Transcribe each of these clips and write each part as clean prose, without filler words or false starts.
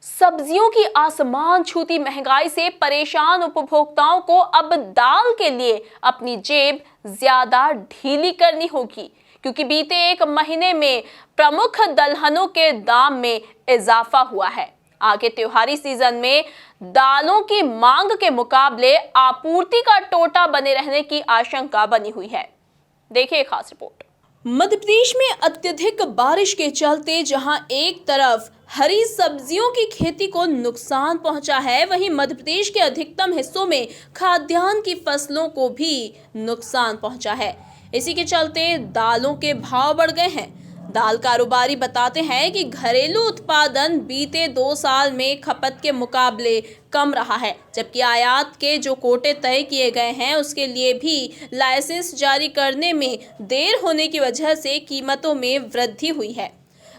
सब्जियों की आसमान छूती महंगाई से परेशान उपभोक्ताओं को अब दाल के लिए अपनी जेब ज्यादा ढीली करनी होगी, क्योंकि बीते एक महीने में प्रमुख दलहनों के दाम में इजाफा हुआ है। आगे त्योहारी सीजन में दालों की मांग के मुकाबले आपूर्ति का टोटा बने रहने की आशंका बनी हुई है। देखिए खास रिपोर्ट। मध्य प्रदेश में अत्यधिक बारिश के चलते जहां एक तरफ हरी सब्जियों की खेती को नुकसान पहुंचा है, वहीं मध्य प्रदेश के अधिकतम हिस्सों में खाद्यान्न की फसलों को भी नुकसान पहुंचा है। इसी के चलते दालों के भाव बढ़ गए हैं। दाल कारोबारी बताते हैं कि घरेलू उत्पादन बीते 2 साल में खपत के मुकाबले कम रहा है, जबकि आयात के जो कोटे तय किए गए हैं उसके लिए भी लाइसेंस जारी करने में देर होने की वजह से कीमतों में वृद्धि हुई है।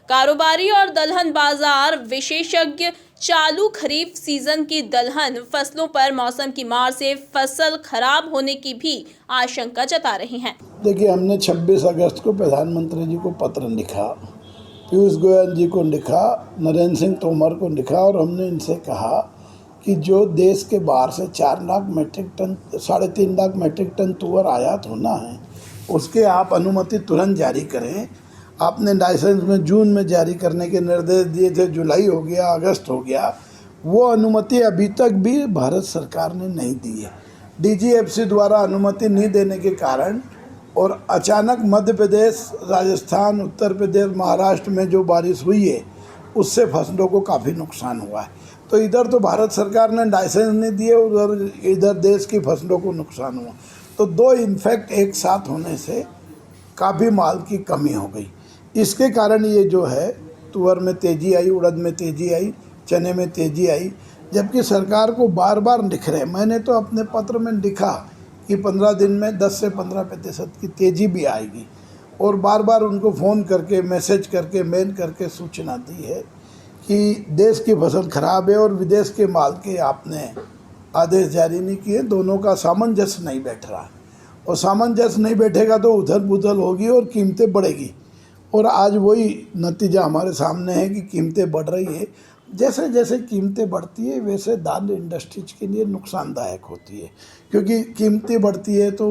कारोबारी और दलहन बाजार विशेषज्ञ चालू खरीफ सीजन की दलहन फसलों पर मौसम की मार से फसल खराब होने की भी आशंका जता रही हैं। देखिए, हमने 26 अगस्त को प्रधानमंत्री जी को पत्र लिखा, पीयूष गोयल जी को लिखा, नरेंद्र सिंह तोमर को लिखा और हमने इनसे कहा कि जो देश के बाहर से 4 lakh metric ton 3.5 lakh metric ton तुअर आयात होना है, उसके आप अनुमति तुरंत जारी करें। आपने लाइसेंस में जून में जारी करने के निर्देश दिए थे, जुलाई हो गया, अगस्त हो गया, वो अनुमति अभी तक भी भारत सरकार ने नहीं दी है। डीजीएफसी द्वारा अनुमति नहीं देने के कारण और अचानक मध्य प्रदेश, राजस्थान, उत्तर प्रदेश, महाराष्ट्र में जो बारिश हुई है उससे फसलों को काफ़ी नुकसान हुआ है। तो इधर तो भारत सरकार ने लाइसेंस नहीं दिए, उधर इधर देश की फसलों को नुकसान हुआ। तो 2 इन्फेक्ट एक साथ होने से काफ़ी माल की कमी हो गई। इसके कारण ये जो है तुअर में तेज़ी आई, उड़द में तेज़ी आई, चने में तेज़ी आई, जबकि सरकार को बार बार लिख रहे। मैंने तो अपने पत्र में लिखा कि 15 दिन में 10 से 15% की तेज़ी भी आएगी और बार बार उनको फ़ोन करके, मैसेज करके, मेल करके सूचना दी है कि देश की फसल खराब है और विदेश के माल के आपने आदेश जारी नहीं किए। दोनों का सामंजस्य नहीं बैठ रहा और सामंजस्य नहीं बैठेगा तो उथल पुथल होगी और कीमतें बढ़ेगी। और आज वही नतीजा हमारे सामने है कि कीमतें बढ़ रही है। जैसे जैसे कीमतें बढ़ती है वैसे दाल इंडस्ट्रीज के लिए नुकसानदायक होती है, क्योंकि कीमतें बढ़ती है तो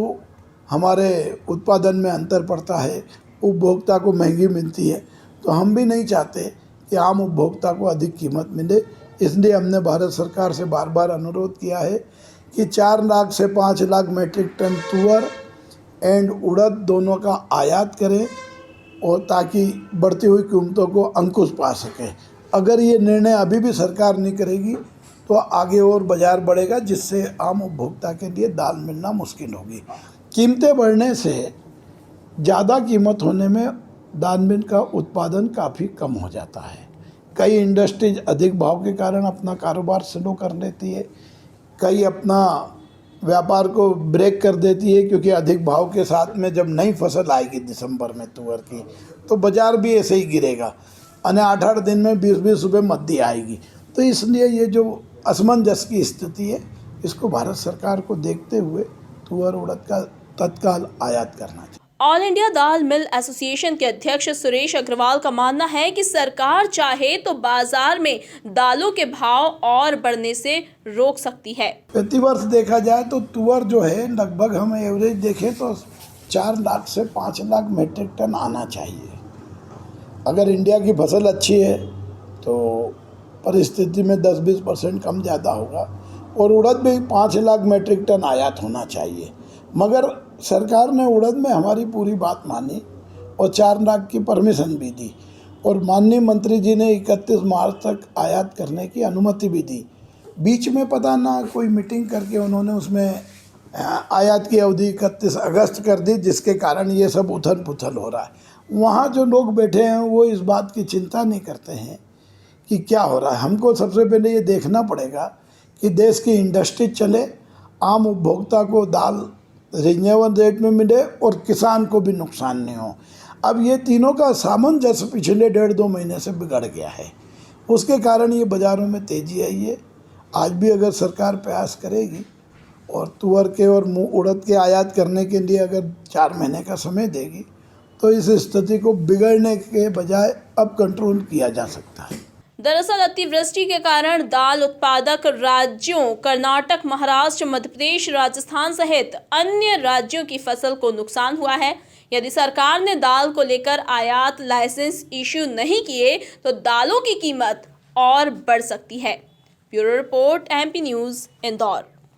हमारे उत्पादन में अंतर पड़ता है, उपभोक्ता को महंगी मिलती है। तो हम भी नहीं चाहते कि आम उपभोक्ता को अधिक कीमत मिले, इसलिए हमने भारत सरकार से बार बार अनुरोध किया है कि 4 लाख से 5 लाख मीट्रिक टन तुअर एंड उड़द दोनों का आयात करें और ताकि बढ़ती हुई कीमतों को अंकुश पा सके। अगर ये निर्णय अभी भी सरकार नहीं करेगी तो आगे और बाज़ार बढ़ेगा, जिससे आम उपभोक्ता के लिए दाल मिलना मुश्किल होगी। कीमतें बढ़ने से ज़्यादा कीमत होने में दाल मिल का उत्पादन काफ़ी कम हो जाता है। कई इंडस्ट्रीज अधिक भाव के कारण अपना कारोबार स्लो कर लेती है, कई अपना व्यापार को ब्रेक कर देती है, क्योंकि अधिक भाव के साथ में जब नई फसल आएगी दिसंबर में तुअर की तो बाज़ार भी ऐसे ही गिरेगा। 8-8 दिन में 20-20 रुपये मद्दी आएगी। तो इसलिए ये जो असमंजस की स्थिति है, इसको भारत सरकार को देखते हुए तुअर उड़द का तत्काल आयात करना चाहिए। ऑल इंडिया दाल मिल एसोसिएशन के अध्यक्ष सुरेश अग्रवाल का मानना है कि सरकार चाहे तो बाजार में दालों के भाव और बढ़ने से रोक सकती है। प्रतिवर्ष देखा जाए तो तुअर जो है लगभग हम एवरेज देखें तो 4 लाख से 5 लाख मीट्रिक टन आना चाहिए। अगर इंडिया की फसल अच्छी है तो परिस्थिति में 10-20% कम ज़्यादा होगा और उड़द में 5 लाख मीट्रिक टन आयात होना चाहिए। मगर सरकार ने उड़द में हमारी पूरी बात मानी और 4 लाख की परमिशन भी दी और माननीय मंत्री जी ने 31 मार्च तक आयात करने की अनुमति भी दी। बीच में पता ना कोई मीटिंग करके उन्होंने उसमें आयात की अवधि 31 अगस्त कर दी, जिसके कारण ये सब उथल पुथल हो रहा है। वहाँ जो लोग बैठे हैं वो इस बात की चिंता नहीं करते हैं कि क्या हो रहा है। हमको सबसे पहले ये देखना पड़ेगा कि देश की इंडस्ट्री चले, आम उपभोक्ता को दाल रिजनेबल रेट में मिले और किसान को भी नुकसान नहीं हो। अब ये तीनों का सामंजस्य पिछले 1.5-2 महीने से बिगड़ गया है, उसके कारण ये बाज़ारों में तेज़ी आई है। आज भी अगर सरकार प्रयास करेगी और तुअर के और उड़द के आयात करने के लिए अगर 4 महीने का समय देगी तो इस स्थिति को बिगड़ने के बजाय अब कंट्रोल किया जा सकता है। दरअसल अतिवृष्टि के कारण दाल उत्पादक राज्यों कर्नाटक, महाराष्ट्र, मध्य प्रदेश, राजस्थान सहित अन्य राज्यों की फसल को नुकसान हुआ है। यदि सरकार ने दाल को लेकर आयात लाइसेंस इश्यू नहीं किए तो दालों की कीमत और बढ़ सकती है। Bureau report, MP news, Indore.